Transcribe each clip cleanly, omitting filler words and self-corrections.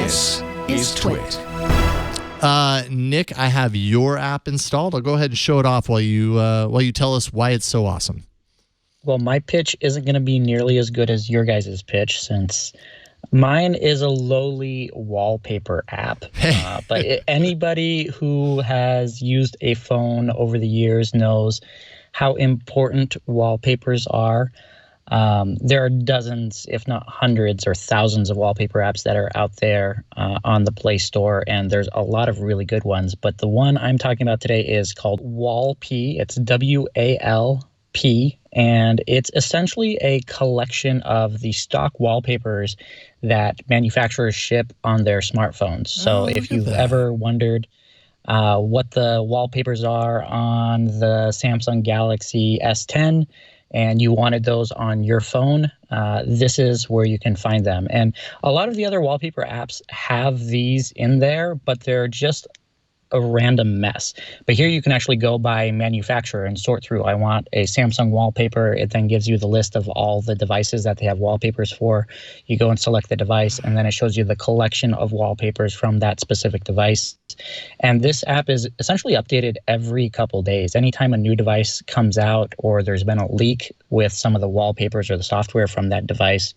This is TWiT. Nick, I have your app installed. I'll go ahead and show it off while you tell us why it's so awesome. Well, my pitch isn't going to be nearly as good as your guys' pitch, since mine is a lowly wallpaper app. But anybody who has used a phone over the years knows how important wallpapers are. There are dozens, if not hundreds or thousands of wallpaper apps that are out there on the Play Store, and there's a lot of really good ones. But the one I'm talking about today is called WalP. It's WalP, and it's essentially a collection of the stock wallpapers that manufacturers ship on their smartphones. So if you've ever wondered what the wallpapers are on the Samsung Galaxy S10, and you wanted those on your phone, this is where you can find them. And a lot of the other wallpaper apps have these in there, but they're just a random mess. But here you can actually go by manufacturer and sort through. I want a Samsung wallpaper. It then gives you the list of all the devices that they have wallpapers for. You go and select the device, and then it shows you the collection of wallpapers from that specific device. And this app is essentially updated every couple days. Anytime a new device comes out or there's been a leak with some of the wallpapers or the software from that device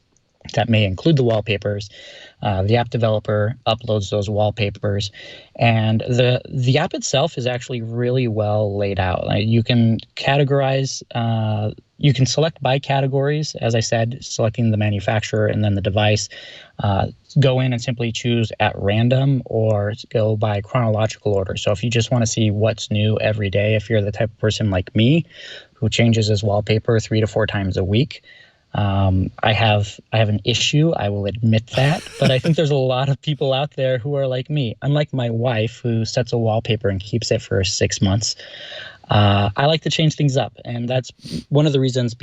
that may include the wallpapers, the app developer uploads those wallpapers, and the app itself is actually really well laid out. You can categorize, you can select by categories, as I said, selecting the manufacturer and then the device. Go in and simply choose at random or go by chronological order. So if you just want to see what's new every day, if you're the type of person like me who changes his wallpaper 3 to 4 times a week, I have an issue, I will admit that, but I think there's a lot of people out there who are like me. Unlike my wife, who sets a wallpaper and keeps it for 6 months, I like to change things up, and that's one of the reasons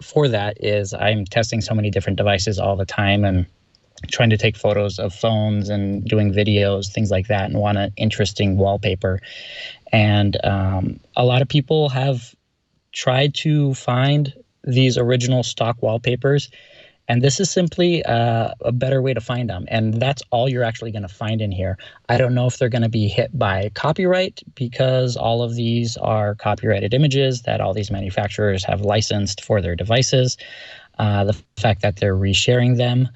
for that is I'm testing so many different devices all the time and trying to take photos of phones and doing videos, things like that, and want an interesting wallpaper. And a lot of people have tried to find these original stock wallpapers, and this is simply a better way to find them. And that's all you're actually going to find in here. I don't know if they're going to be hit by copyright, because all of these are copyrighted images that all these manufacturers have licensed for their devices. The fact that they're resharing them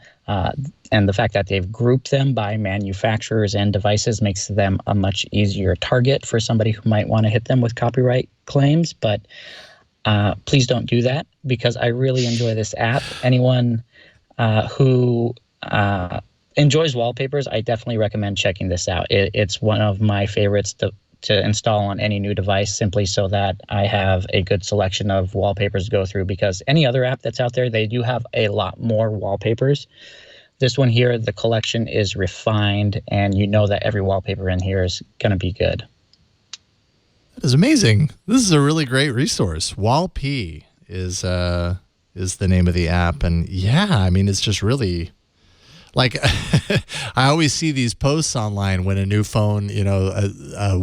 and the fact that they've grouped them by manufacturers and devices makes them a much easier target for somebody who might want to hit them with copyright claims. But please don't do that, because I really enjoy this app. Anyone who enjoys wallpapers, I definitely recommend checking this out. It's one of my favorites to install on any new device, simply so that I have a good selection of wallpapers to go through, because any other app that's out there, they do have a lot more wallpapers. This one here, the collection is refined, and you know that every wallpaper in here is going to be good. That is amazing. This is a really great resource. WalP is the name of the app, and yeah, I mean, it's just really like I always see these posts online when a new phone,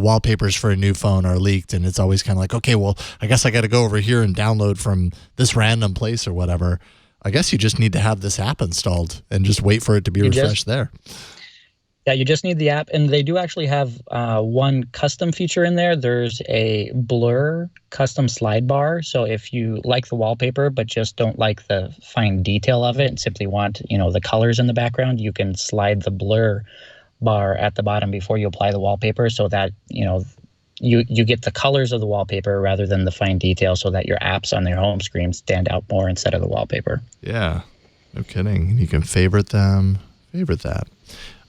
wallpapers for a new phone are leaked, and it's always kind of like, okay, well, I guess I got to go over here and download from this random place or whatever. I guess you just need to have this app installed and just wait for it to be refreshed there. Yeah, you just need the app, and they do actually have one custom feature in there. There's a blur custom slide bar. So if you like the wallpaper but just don't like the fine detail of it and simply want, the colors in the background, you can slide the blur bar at the bottom before you apply the wallpaper, so that you get the colors of the wallpaper rather than the fine detail, so that your apps on their home screen stand out more instead of the wallpaper. Yeah, no kidding. You can favorite them, favorite that.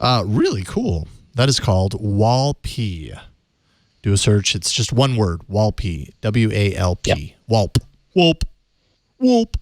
Really cool. That is called WalP. Do a search. It's just one word, WalP. WalP. Yep. WalP. WalP. WalP.